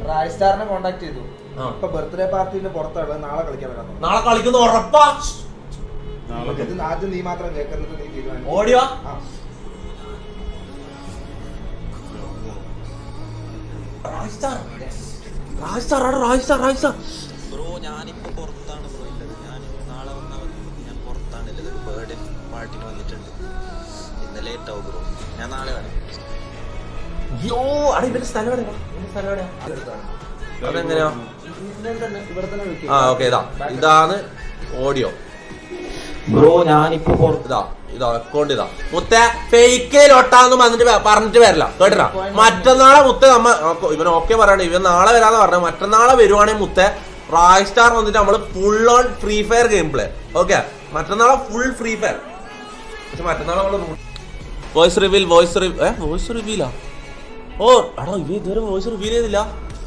റൈസ്റ്റാറിനെ contact ചെയ്തു. ഇപ്പൊ birthday പാർട്ടിന്റെ പുറത്താണ്. നാളെ കളിക്കാൻ വരാം. നാളെ കളിക്കുന്ന ഉറപ്പാ. ആദ്യം നീ മാത്രം കേൾക്കുന്നത് നീ തീരുമാനം. ഓടിയോ ബ്രോ ഞാനിപ്പോ പുറത്താണ് ബ്രോ ഉള്ളത്. ഞാൻ നാളെ ഞാൻ പുറത്താണുള്ളത്. ബർത്ത്ഡേ പാർട്ടിന് വന്നിട്ടുണ്ട്. ഇന്ന് ലേറ്റ് ആവും ബ്രോ. ഞാൻ നാളെ വരാം. ഇവന്റെ സ്ഥലം അതെങ്ങനെയാ? ഇതാണ് ഓഡിയോ ബ്രോ ഞാനിപ്പോ പുറത്താ. ഇതാ അക്കൗണ്ട് ഇതാ മുത്തേ ഫേക്കിലോട്ടാന്ന് പറഞ്ഞിട്ട് വരില്ല കേട്ടാ. മറ്റന്നാളെ മുത്തേ ഇവൻ ഓക്കെ പറയണേ. ഇവൻ നാളെ വരാന്ന് പറഞ്ഞു. മറ്റന്നാളെ വരുവാണെങ്കിൽ മുത്തേ റായ് സ്റ്റാർ വന്നിട്ട് നമ്മള് full on Free Fire game play. Okay മറ്റന്നാളെ ഫുൾ ഫ്രീ ഫയർ. പക്ഷെ മറ്റന്നാളെ നമ്മള് വോയിസ് റിവീലാ. ഓ എടാ ഇവ ഇതുവരെ വോയിസ് റിവീൽ ചെയ്തില്ല.